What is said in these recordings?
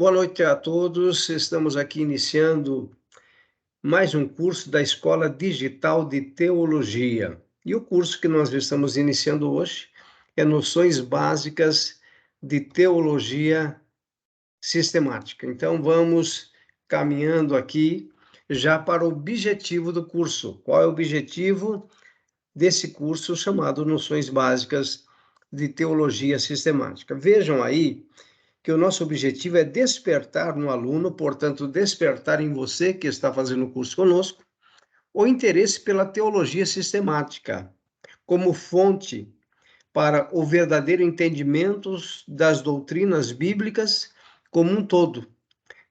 Boa noite a todos. Estamos aqui iniciando mais um curso da Escola Digital de Teologia. E o curso que nós estamos iniciando hoje é Noções Básicas de Teologia Sistemática. Então, vamos caminhando aqui já para o objetivo do curso. Qual é o objetivo desse curso chamado Noções Básicas de Teologia Sistemática? Vejam aí que o nosso objetivo é despertar no aluno, portanto, despertar em você que está fazendo o curso conosco, o interesse pela teologia sistemática, como fonte para o verdadeiro entendimento das doutrinas bíblicas como um todo,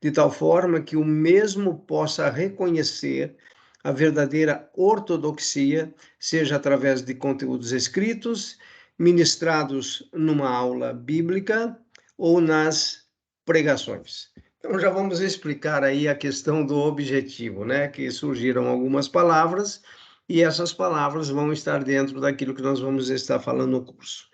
de tal forma que o mesmo possa reconhecer a verdadeira ortodoxia, seja através de conteúdos escritos, ministrados numa aula bíblica ou nas pregações. Então já vamos explicar aí a questão do objetivo, né? Que surgiram algumas palavras e essas palavras vão estar dentro daquilo que nós vamos estar falando no curso.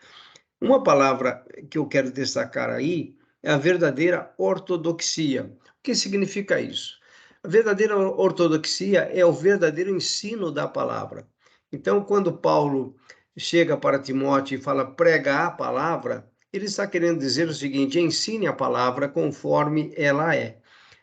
Uma palavra que eu quero destacar aí é a verdadeira ortodoxia. O que significa isso? A verdadeira ortodoxia é o verdadeiro ensino da palavra. Então, quando Paulo chega para Timóteo e fala prega a palavra, ele está querendo dizer o seguinte: ensine a palavra conforme ela é.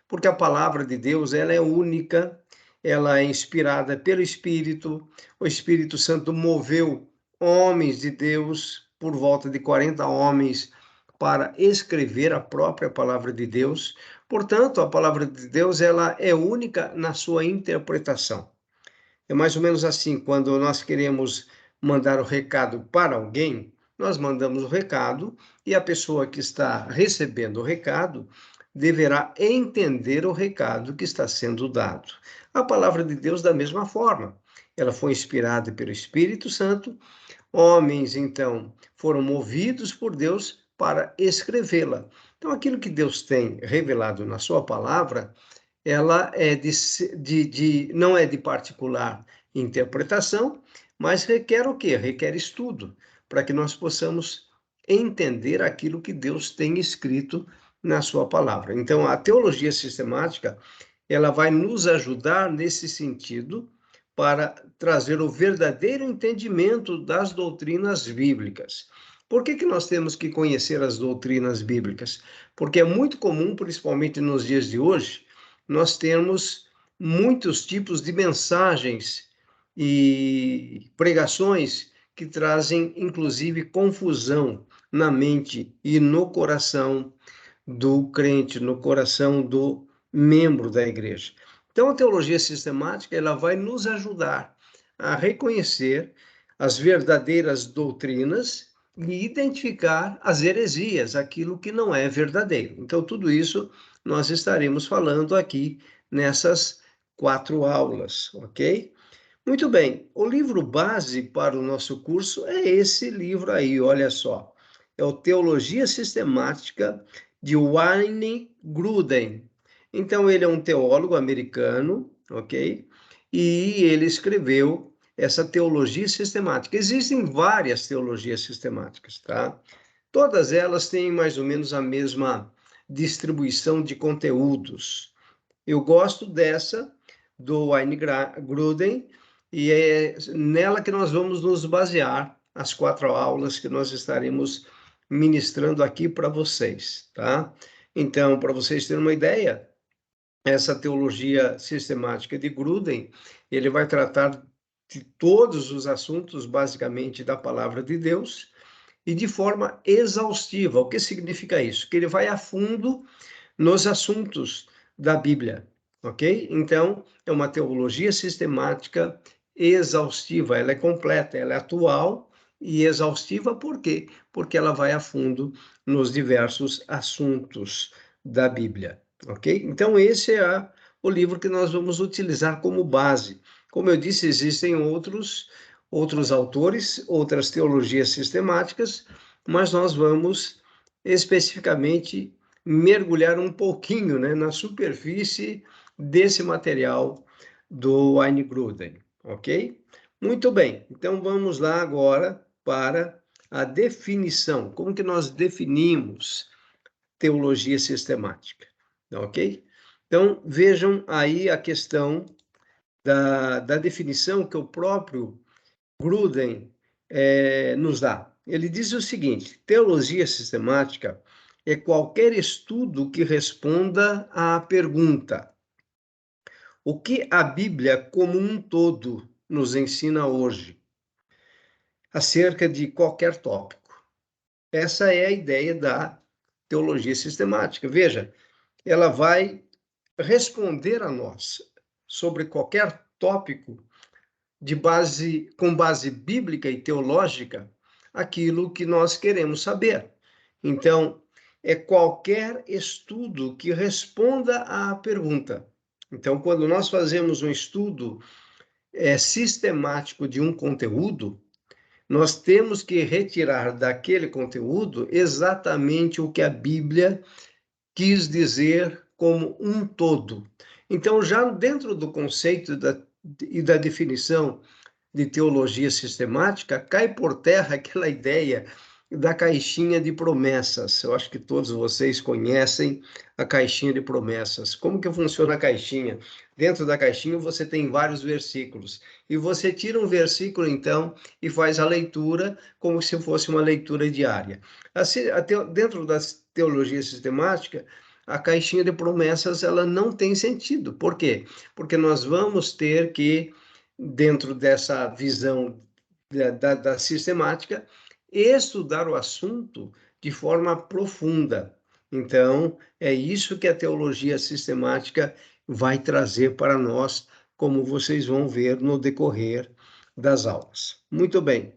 Porque a palavra de Deus, ela é única, ela é inspirada pelo Espírito, o Espírito Santo moveu homens de Deus, por volta de 40 homens, para escrever a própria palavra de Deus. Portanto, a palavra de Deus, ela é única na sua interpretação. É mais ou menos assim, quando nós queremos mandar o recado para alguém, nós mandamos o recado e a pessoa que está recebendo o recado deverá entender o recado que está sendo dado. A palavra de Deus, da mesma forma, ela foi inspirada pelo Espírito Santo. Homens, então, foram movidos por Deus para escrevê-la. Então, aquilo que Deus tem revelado na sua palavra, ela é não é de particular interpretação, mas requer o quê? Requer estudo, para que nós possamos entender aquilo que Deus tem escrito na sua palavra. Então, a teologia sistemática, ela vai nos ajudar nesse sentido para trazer o verdadeiro entendimento das doutrinas bíblicas. Por que nós temos que conhecer as doutrinas bíblicas? Porque é muito comum, principalmente nos dias de hoje, nós temos muitos tipos de mensagens e pregações que trazem, inclusive, confusão na mente e no coração do crente, no coração do membro da igreja. Então, a teologia sistemática, ela vai nos ajudar a reconhecer as verdadeiras doutrinas e identificar as heresias, aquilo que não é verdadeiro. Então, tudo isso nós estaremos falando aqui nessas 4 aulas, ok? Muito bem, o livro base para o nosso curso é esse livro aí, olha só. É o Teologia Sistemática de Wayne Grudem. Então, ele é um teólogo americano, ok? E ele escreveu essa teologia sistemática. Existem várias teologias sistemáticas, tá? Todas elas têm mais ou menos a mesma distribuição de conteúdos. Eu gosto dessa, do Wayne Grudem, e é nela que nós vamos nos basear, as 4 aulas que nós estaremos ministrando aqui para vocês, tá? Então, para vocês terem uma ideia, essa teologia sistemática de Grudem, ele vai tratar de todos os assuntos, basicamente, da palavra de Deus, e de forma exaustiva. O que significa isso? Que ele vai a fundo nos assuntos da Bíblia, ok? Então, é uma teologia sistemática exaustiva, ela é completa, ela é atual e exaustiva, por quê? Porque ela vai a fundo nos diversos assuntos da Bíblia, ok? Então, esse é o livro que nós vamos utilizar como base. Como eu disse, existem outros autores, outras teologias sistemáticas, mas nós vamos especificamente mergulhar um pouquinho, né, na superfície desse material do Wayne Grudem, ok? Muito bem, então vamos lá agora para a definição. Como que nós definimos teologia sistemática, ok? Então, vejam aí a questão da definição que o próprio Gruden nos dá. Ele diz o seguinte: teologia sistemática é qualquer estudo que responda à pergunta: o que a Bíblia como um todo nos ensina hoje acerca de qualquer tópico? Essa é a ideia da teologia sistemática. Veja, ela vai responder a nós sobre qualquer tópico com base bíblica e teológica, aquilo que nós queremos saber. Então, é qualquer estudo que responda à pergunta. Então, quando nós fazemos um estudo sistemático de um conteúdo, nós temos que retirar daquele conteúdo exatamente o que a Bíblia quis dizer como um todo. Então, já dentro do conceito e da definição de teologia sistemática, cai por terra aquela ideia da caixinha de promessas. Eu acho que todos vocês conhecem a caixinha de promessas. Como que funciona a caixinha? Dentro da caixinha você tem vários versículos. E você tira um versículo, então, e faz a leitura como se fosse uma leitura diária. Assim, dentro da teologia sistemática, a caixinha de promessas ela não tem sentido. Por quê? Porque nós vamos ter que, dentro dessa visão da sistemática, estudar o assunto de forma profunda. Então, é isso que a teologia sistemática vai trazer para nós, como vocês vão ver no decorrer das aulas. Muito bem.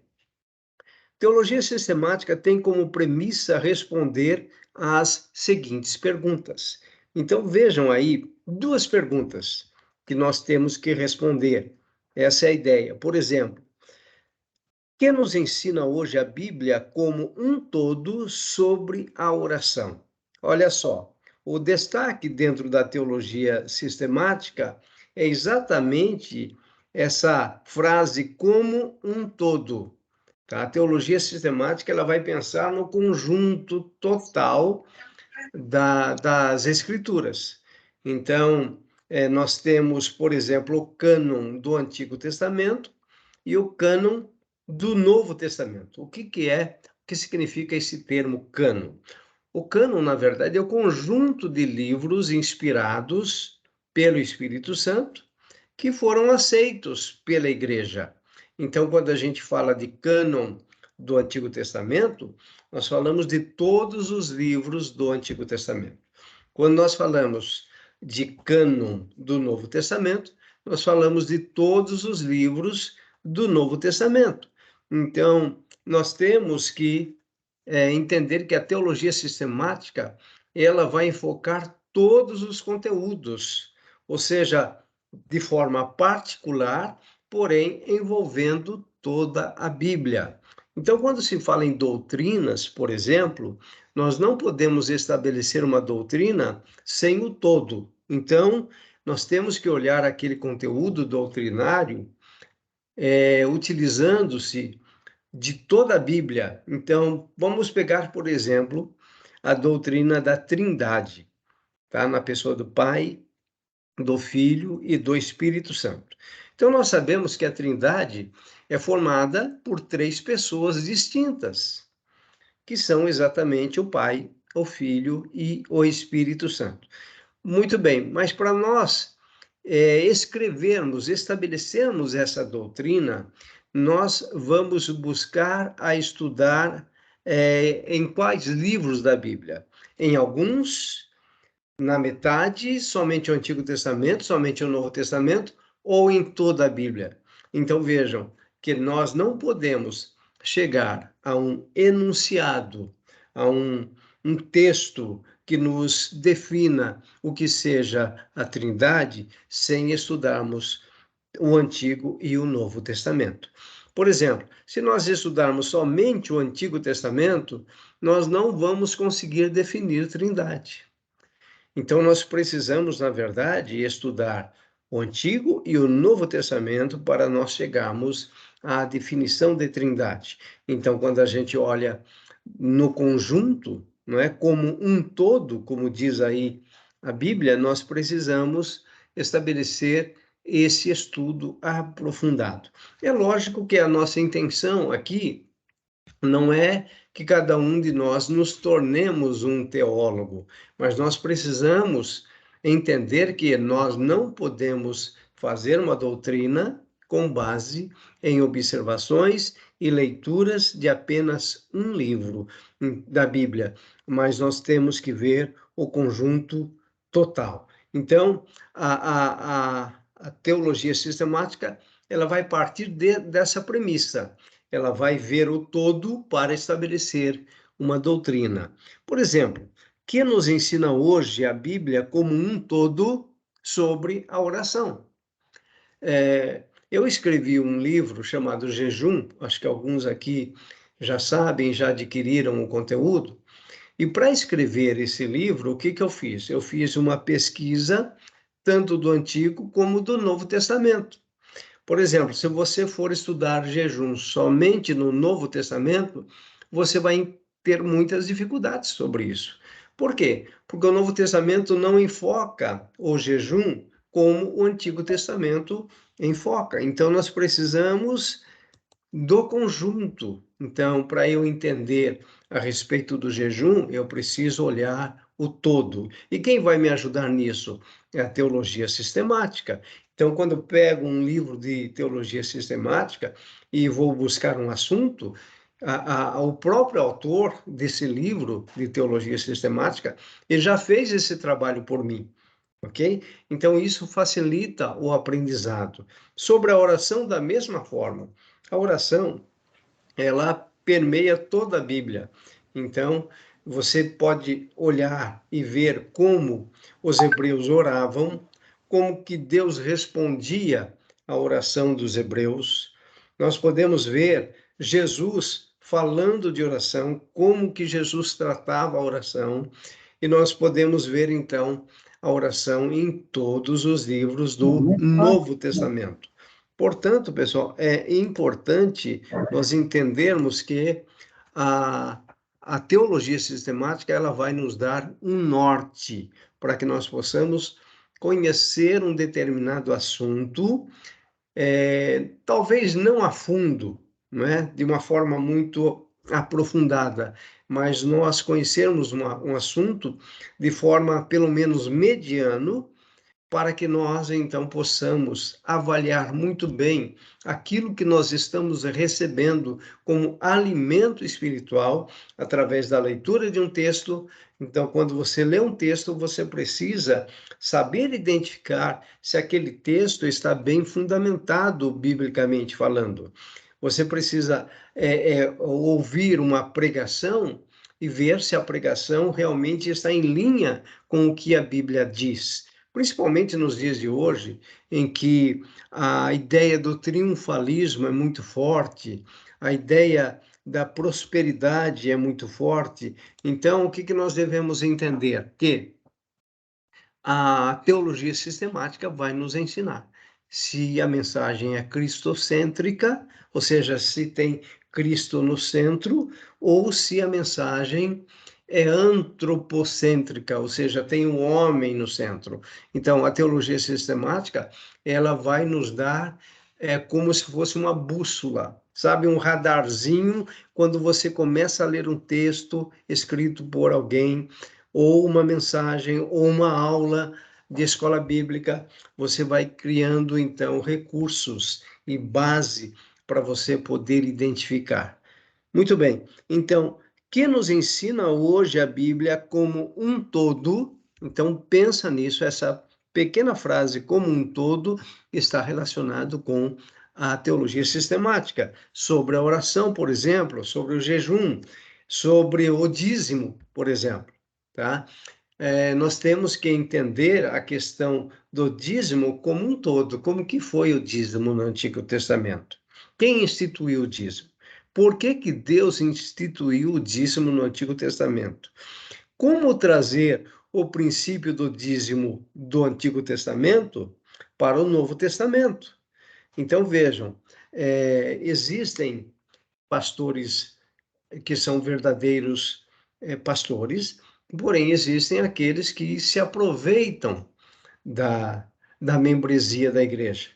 Teologia sistemática tem como premissa responder às seguintes perguntas. Então, vejam aí duas perguntas que nós temos que responder. Essa é a ideia. Por exemplo, que nos ensina hoje a Bíblia como um todo sobre a oração? Olha só, o destaque dentro da teologia sistemática é exatamente essa frase como um todo. Tá? A teologia sistemática ela vai pensar no conjunto total das Escrituras. Então, nós temos, por exemplo, o cânon do Antigo Testamento e o cânon do Novo Testamento. O que significa esse termo cânon? O cânon, na verdade, é o conjunto de livros inspirados pelo Espírito Santo que foram aceitos pela Igreja. Então, quando a gente fala de cânon do Antigo Testamento, nós falamos de todos os livros do Antigo Testamento. Quando nós falamos de cânon do Novo Testamento, nós falamos de todos os livros do Novo Testamento. Então, nós temos que entender que a teologia sistemática ela vai enfocar todos os conteúdos, ou seja, de forma particular, porém envolvendo toda a Bíblia. Então, quando se fala em doutrinas, por exemplo, nós não podemos estabelecer uma doutrina sem o todo. Então, nós temos que olhar aquele conteúdo doutrinário utilizando-se de toda a Bíblia. Então, vamos pegar, por exemplo, a doutrina da Trindade, tá? Na pessoa do Pai, do Filho e do Espírito Santo. Então, nós sabemos que a Trindade é formada por três pessoas distintas, que são exatamente o Pai, o Filho e o Espírito Santo. Muito bem, mas para nós estabelecermos essa doutrina, nós vamos buscar a estudar em quais livros da Bíblia? Em alguns, na metade, somente o Antigo Testamento, somente o Novo Testamento, ou em toda a Bíblia. Então vejam que nós não podemos chegar a um enunciado, a um texto que nos defina o que seja a Trindade, sem estudarmos o Antigo e o Novo Testamento. Por exemplo, se nós estudarmos somente o Antigo Testamento, nós não vamos conseguir definir Trindade. Então, nós precisamos, na verdade, estudar o Antigo e o Novo Testamento para nós chegarmos à definição de Trindade. Então, quando a gente olha no conjunto não é? Como um todo, como diz aí a Bíblia, nós precisamos estabelecer esse estudo aprofundado. É lógico que a nossa intenção aqui não é que cada um de nós nos tornemos um teólogo, mas nós precisamos entender que nós não podemos fazer uma doutrina com base em observações e leituras de apenas um livro da Bíblia, mas nós temos que ver o conjunto total. Então, a teologia sistemática ela vai partir dessa premissa, ela vai ver o todo para estabelecer uma doutrina. Por exemplo, que nos ensina hoje a Bíblia como um todo sobre a oração? Eu escrevi um livro chamado Jejum, acho que alguns aqui já sabem, já adquiriram o conteúdo, e para escrever esse livro, o que que eu fiz? Eu fiz uma pesquisa tanto do Antigo como do Novo Testamento. Por exemplo, se você for estudar jejum somente no Novo Testamento, você vai ter muitas dificuldades sobre isso. Por quê? Porque o Novo Testamento não enfoca o jejum como o Antigo Testamento enfoca. Então, nós precisamos do conjunto. Então, para eu entender a respeito do jejum, eu preciso olhar o todo. E quem vai me ajudar nisso? É a teologia sistemática. Então, quando eu pego um livro de teologia sistemática e vou buscar um assunto, o próprio autor desse livro de teologia sistemática, ele já fez esse trabalho por mim. Ok? Então, isso facilita o aprendizado. Sobre a oração, da mesma forma. A oração, ela permeia toda a Bíblia. Então, você pode olhar e ver como os hebreus oravam, como que Deus respondia à oração dos hebreus. Nós podemos ver Jesus falando de oração, como que Jesus tratava a oração, e nós podemos ver, então, a oração em todos os livros do Novo Testamento. Portanto, pessoal, é importante nós entendermos que a, a teologia sistemática ela vai nos dar um norte para que nós possamos conhecer um determinado assunto, talvez não a fundo, não é? De uma forma muito aprofundada, mas nós conhecermos um assunto de forma pelo menos mediano, para que nós então possamos avaliar muito bem aquilo que nós estamos recebendo como alimento espiritual através da leitura de um texto. Então, quando você lê um texto, você precisa saber identificar se aquele texto está bem fundamentado biblicamente falando. Você precisa ouvir uma pregação e ver se a pregação realmente está em linha com o que a Bíblia diz, principalmente nos dias de hoje, em que a ideia do triunfalismo é muito forte, a ideia da prosperidade é muito forte. Então, o que nós devemos entender? Que a teologia sistemática vai nos ensinar se a mensagem é cristocêntrica, ou seja, se tem Cristo no centro, ou se a mensagem é antropocêntrica, ou seja, tem o homem no centro. Então, a teologia sistemática, ela vai nos dar como se fosse uma bússola, sabe, um radarzinho quando você começa a ler um texto escrito por alguém, ou uma mensagem, ou uma aula de escola bíblica, você vai criando, então, recursos e base para você poder identificar. Muito bem, então, que nos ensina hoje a Bíblia como um todo? Então, pensa nisso, essa pequena frase como um todo está relacionado com a teologia sistemática, sobre a oração, por exemplo, sobre o jejum, sobre o dízimo, por exemplo, tá? Nós temos que entender a questão do dízimo como um todo. Como que foi o dízimo no Antigo Testamento? Quem instituiu o dízimo? Por que que Deus instituiu o dízimo no Antigo Testamento? Como trazer o princípio do dízimo do Antigo Testamento para o Novo Testamento? Então, vejam, existem pastores que são verdadeiros pastores, porém existem aqueles que se aproveitam da membresia da igreja.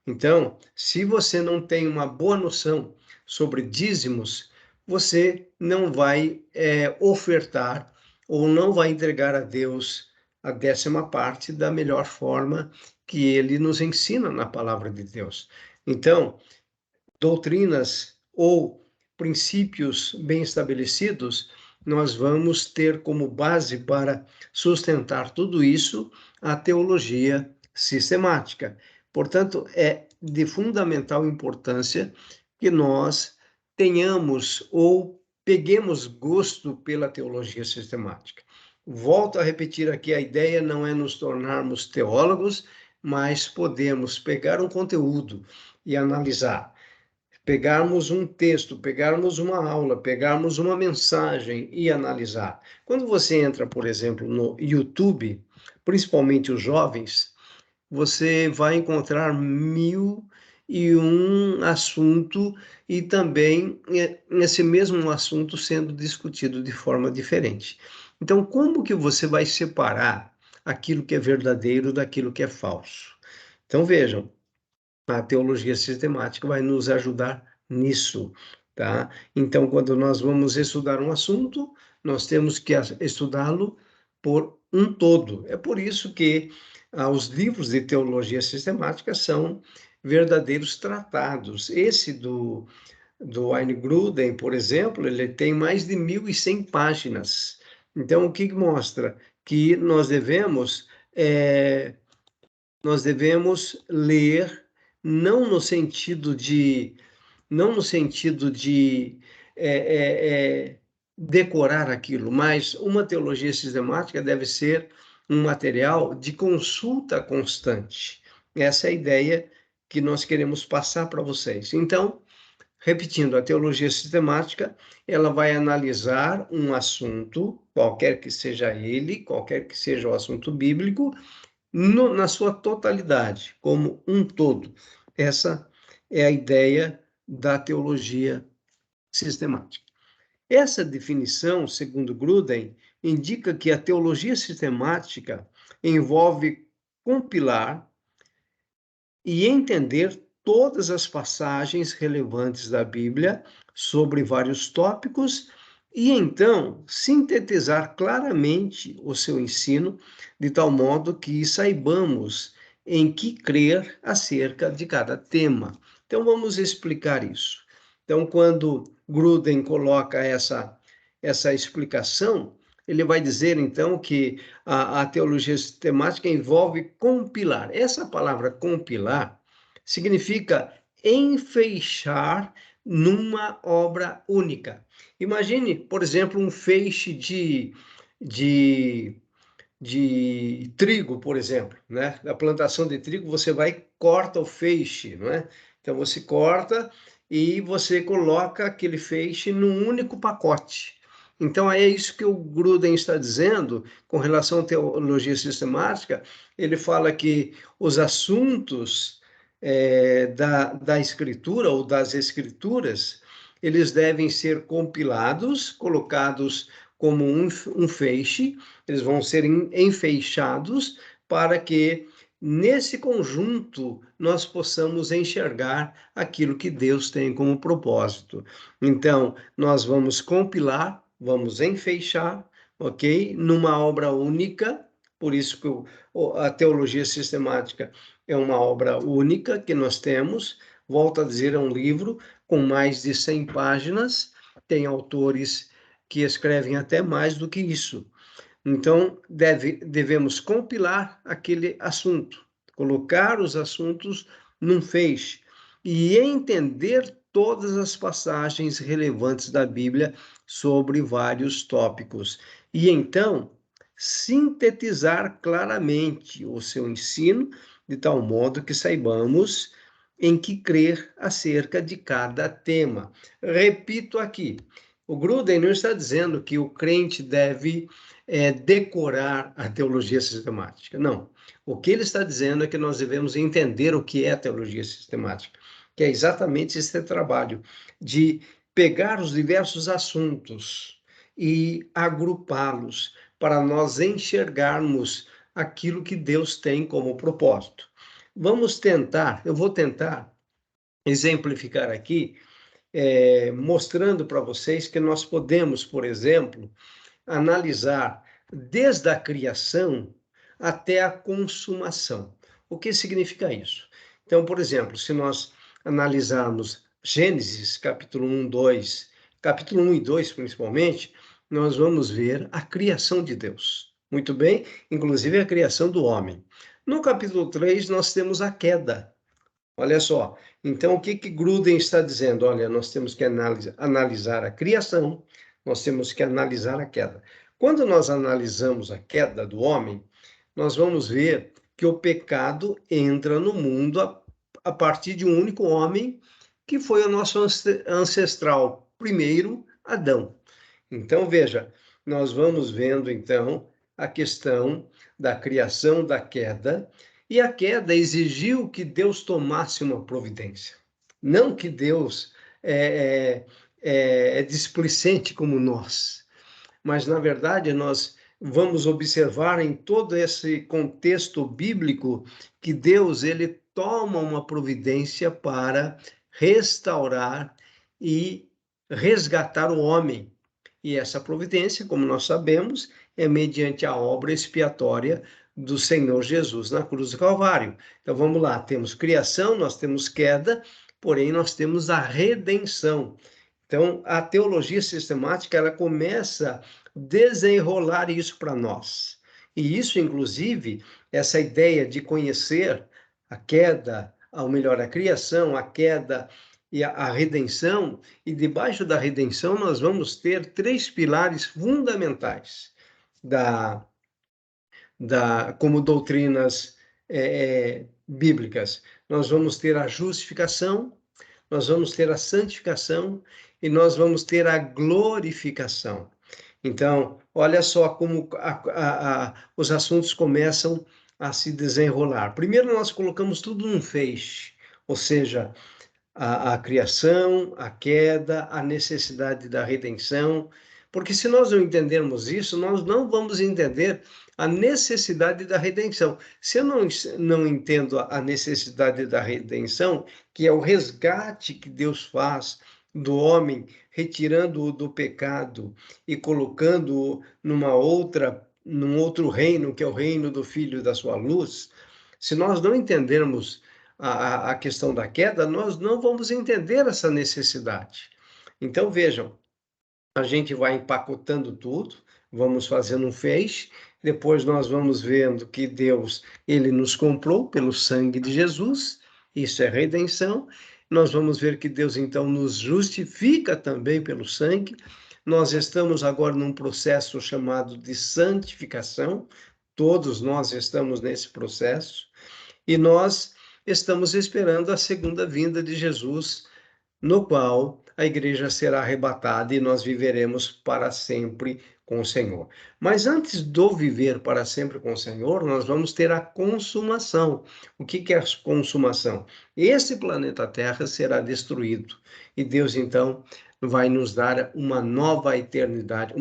Então, se você não tem uma boa noção sobre dízimos, você não vai ofertar ou não vai entregar a Deus a 10ª parte da melhor forma que ele nos ensina na palavra de Deus. Então, doutrinas ou princípios bem estabelecidos, nós vamos ter como base para sustentar tudo isso a teologia sistemática. Portanto, é de fundamental importância que nós tenhamos ou peguemos gosto pela teologia sistemática. Volto a repetir aqui, a ideia não é nos tornarmos teólogos, mas podemos pegar um conteúdo e analisar, pegarmos um texto, pegarmos uma aula, pegarmos uma mensagem e analisar. Quando você entra, por exemplo, no YouTube, principalmente os jovens, você vai encontrar 1001 assunto e também esse mesmo assunto sendo discutido de forma diferente. Então, como que você vai separar aquilo que é verdadeiro daquilo que é falso? Então, vejam, a teologia sistemática vai nos ajudar nisso, tá? Então, quando nós vamos estudar um assunto, nós temos que estudá-lo por um todo. É por isso que os livros de teologia sistemática são verdadeiros tratados. Esse do Wayne Grudem, por exemplo, ele tem mais de 1.100 páginas. Então, o que mostra? Que nós devemos ler não no sentido de é, é, é, decorar aquilo, mas uma teologia sistemática deve ser um material de consulta constante. Essa é a ideia que nós queremos passar para vocês. Então, repetindo, a teologia sistemática, ela vai analisar um assunto, qualquer que seja ele, qualquer que seja o assunto bíblico, na sua totalidade, como um todo. Essa é a ideia da teologia sistemática. Essa definição, segundo Grudem, indica que a teologia sistemática envolve compilar e entender todas as passagens relevantes da Bíblia sobre vários tópicos e então sintetizar claramente o seu ensino de tal modo que saibamos em que crer acerca de cada tema. Então vamos explicar isso. Então, quando Grudem coloca essa explicação, ele vai dizer então que a teologia sistemática envolve compilar. Essa palavra compilar significa enfeixar numa obra única. Imagine, por exemplo, um feixe de, de trigo, por exemplo, né? Da plantação de trigo, você vai e corta o feixe, não é? Então você corta e você coloca aquele feixe num único pacote. Então é isso que o Grudem está dizendo com relação à teologia sistemática. Ele fala que os assuntos da escritura ou das escrituras, eles devem ser compilados, colocados como um feixe, eles vão ser enfeixados para que nesse conjunto nós possamos enxergar aquilo que Deus tem como propósito. Então, nós vamos compilar, vamos enfeixar, ok? Numa obra única, por isso que a teologia sistemática é uma obra única que nós temos. Volto a dizer, é um livro com mais de 100 páginas, tem autores que escrevem até mais do que isso. Então, devemos compilar aquele assunto, colocar os assuntos num feixe e entender todas as passagens relevantes da Bíblia sobre vários tópicos. E então, sintetizar claramente o seu ensino, de tal modo que saibamos em que crer acerca de cada tema. Repito aqui, o Grudem não está dizendo que o crente deve decorar a teologia sistemática. Não. O que ele está dizendo é que nós devemos entender o que é a teologia sistemática, que é exatamente esse trabalho de pegar os diversos assuntos e agrupá-los para nós enxergarmos aquilo que Deus tem como propósito. Eu vou tentar exemplificar aqui, mostrando para vocês que nós podemos, por exemplo, analisar desde a criação até a consumação. O que significa isso? Então, por exemplo, se nós analisarmos Gênesis, capítulo 1, 2, capítulo 1 e 2 principalmente, nós vamos ver a criação de Deus. Muito bem, inclusive a criação do homem. No capítulo 3, nós temos a queda. Olha só, então o que Gruden está dizendo? Olha, nós temos que analisar a criação, nós temos que analisar a queda. Quando nós analisamos a queda do homem, nós vamos ver que o pecado entra no mundo a partir de um único homem, que foi o nosso ancestral, primeiro Adão. Então, veja, nós vamos vendo, então, a questão da criação, da queda, e a queda exigiu que Deus tomasse uma providência. Não que Deus é displicente como nós, mas, na verdade, nós vamos observar em todo esse contexto bíblico que Deus, ele toma uma providência para restaurar e resgatar o homem. E essa providência, como nós sabemos, é mediante a obra expiatória do Senhor Jesus na cruz do Calvário. Então vamos lá, temos criação, nós temos queda, porém nós temos a redenção. Então a teologia sistemática, ela começa a desenrolar isso para nós. E isso, inclusive, essa ideia de conhecer a queda, ou melhor, a criação, a queda e a redenção, e debaixo da redenção nós vamos ter três pilares fundamentais como doutrinas bíblicas. Nós vamos ter a justificação, nós vamos ter a santificação e nós vamos ter a glorificação. Então, olha só como os assuntos começam a se desenrolar. Primeiro, nós colocamos tudo num feixe, ou seja, a criação, a queda, a necessidade da redenção, porque se nós não entendermos isso, nós não vamos entender a necessidade da redenção. Se eu não entendo a necessidade da redenção, que é o resgate que Deus faz do homem, retirando-o do pecado e colocando-o num outro reino, que é o reino do Filho da sua luz, se nós não entendermos a questão da queda, nós não vamos entender essa necessidade. Então, vejam, a gente vai empacotando tudo, vamos fazendo um feixe, depois nós vamos vendo que Deus, ele nos comprou pelo sangue de Jesus, isso é redenção. Nós vamos ver que Deus, então, nos justifica também pelo sangue. Nós estamos agora num processo chamado de santificação, todos nós estamos nesse processo, e nós estamos esperando a segunda vinda de Jesus, no qual a igreja será arrebatada e nós viveremos para sempre com o Senhor. Mas antes do viver para sempre com o Senhor, nós vamos ter a consumação. O que é a consumação? Esse planeta Terra será destruído e Deus então vai nos dar uma nova eternidade,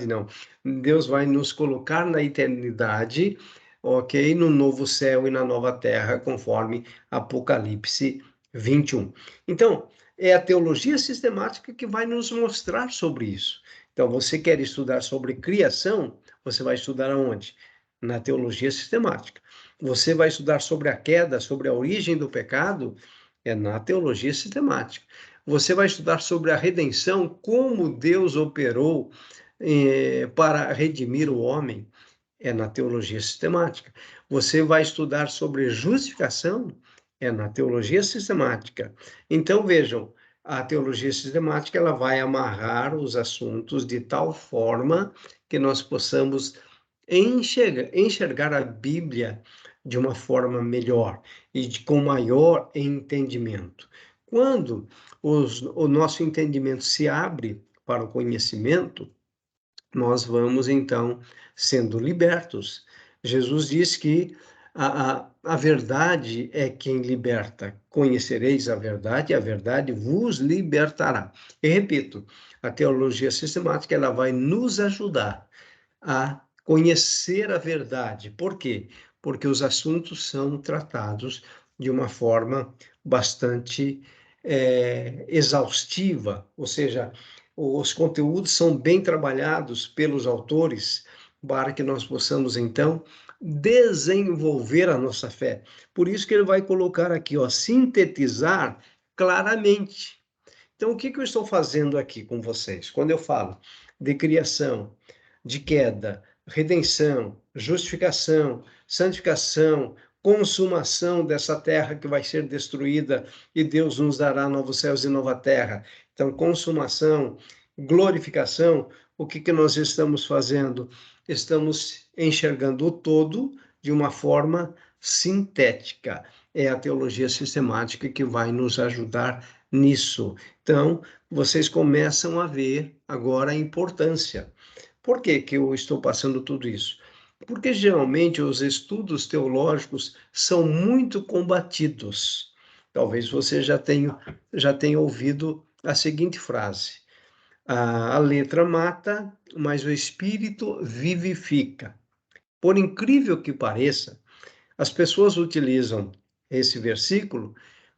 não. Deus vai nos colocar na eternidade, ok? No novo céu e na nova terra, conforme Apocalipse 21. Então, é a teologia sistemática que vai nos mostrar sobre isso. Então, você quer estudar sobre criação, você vai estudar aonde? Na teologia sistemática. Você vai estudar sobre a queda, sobre a origem do pecado, é na teologia sistemática. Você vai estudar sobre a redenção, como Deus operou para redimir o homem, é na teologia sistemática. Você vai estudar sobre justificação, é na teologia sistemática. Então, vejam, a teologia sistemática, ela vai amarrar os assuntos de tal forma que nós possamos enxergar a Bíblia de uma forma melhor e com maior entendimento. Quando o nosso entendimento se abre para o conhecimento, nós vamos, então, sendo libertos. Jesus diz que a verdade é quem liberta. Conhecereis a verdade vos libertará. E repito, a teologia sistemática ela vai nos ajudar a conhecer a verdade. Por quê? Porque os assuntos são tratados de uma forma bastante exaustiva, ou seja, os conteúdos são bem trabalhados pelos autores para que nós possamos, então, desenvolver a nossa fé. Por isso que ele vai colocar aqui, ó, sintetizar claramente. Então, o que eu estou fazendo aqui com vocês? Quando eu falo de criação, de queda, redenção, justificação, santificação, consumação dessa terra que vai ser destruída e Deus nos dará novos céus e nova terra. Então, consumação, glorificação, o que nós estamos fazendo? Estamos enxergando o todo de uma forma sintética. É a teologia sistemática que vai nos ajudar nisso. Então, vocês começam a ver agora a importância. Por que que eu estou passando tudo isso? Porque geralmente os estudos teológicos são muito combatidos. Talvez você já tenha ouvido a seguinte frase: a letra mata, mas o espírito vivifica. Por incrível que pareça, as pessoas utilizam esse versículo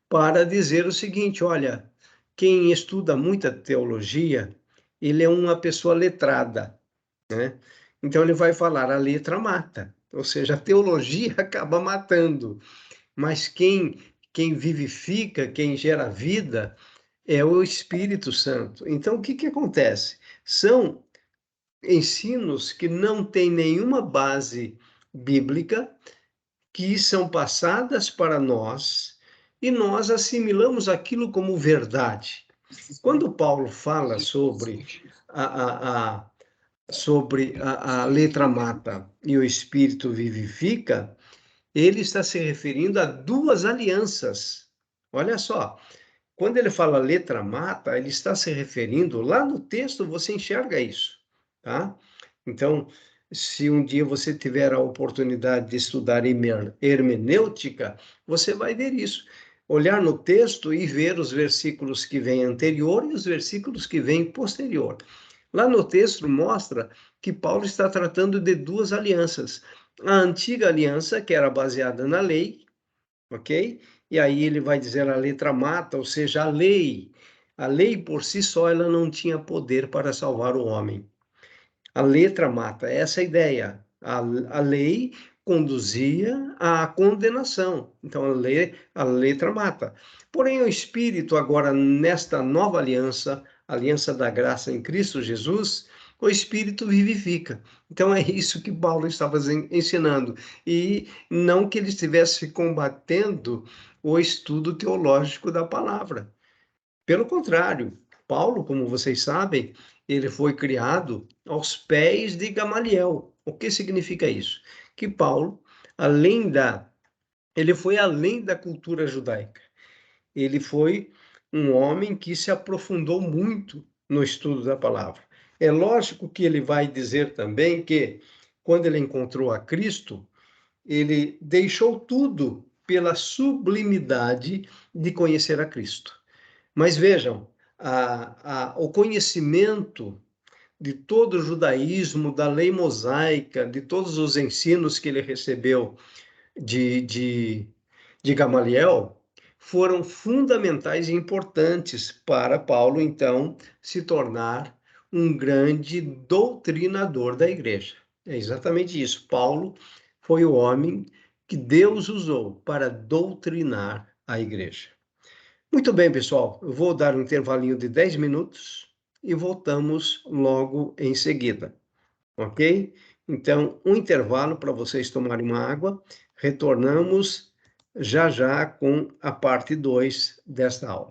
para dizer o seguinte: olha, quem estuda muita teologia, ele é uma pessoa letrada, né? Então ele vai falar, a letra mata, ou seja, a teologia acaba matando, mas quem vivifica, quem gera vida, é o Espírito Santo. Então o que que acontece? São ensinos que não têm nenhuma base bíblica, que são passadas para nós e nós assimilamos aquilo como verdade. Quando Paulo fala sobre a letra mata e o espírito vivifica, ele está se referindo a duas alianças. Olha só, quando ele fala letra mata, ele está se referindo, lá no texto você enxerga isso, tá? Então, se um dia você tiver a oportunidade de estudar hermenêutica, você vai ver isso. Olhar no texto e ver os versículos que vêm anterior e os versículos que vêm posterior. Lá no texto mostra que Paulo está tratando de duas alianças. A antiga aliança, que era baseada na lei, ok? E aí ele vai dizer a letra mata, ou seja, a lei. A lei por si só ela não tinha poder para salvar o homem. A letra mata, essa é a ideia. A lei conduzia à condenação. Então a letra mata. Porém, o Espírito, agora, nesta nova aliança, aliança da graça em Cristo Jesus, o Espírito vivifica. Então é isso que Paulo estava ensinando. E não que ele estivesse combatendo o estudo teológico da palavra. Pelo contrário, Paulo, como vocês sabem, ele foi criado aos pés de Gamaliel. O que significa isso? Que Paulo, ele foi além da cultura judaica. Ele foi um homem que se aprofundou muito no estudo da palavra. É lógico que ele vai dizer também que, quando ele encontrou a Cristo, ele deixou tudo pela sublimidade de conhecer a Cristo. Mas vejam, o conhecimento de todo o judaísmo, da lei mosaica, de todos os ensinos que ele recebeu de, de, de Gamaliel, foram fundamentais e importantes para Paulo, então, se tornar um grande doutrinador da igreja. É exatamente isso. Paulo foi o homem que Deus usou para doutrinar a igreja. Muito bem, pessoal. Eu vou dar um intervalinho de 10 minutos e voltamos logo em seguida, ok? Então, um intervalo para vocês tomarem uma água. Retornamos já já com a parte 2 desta aula.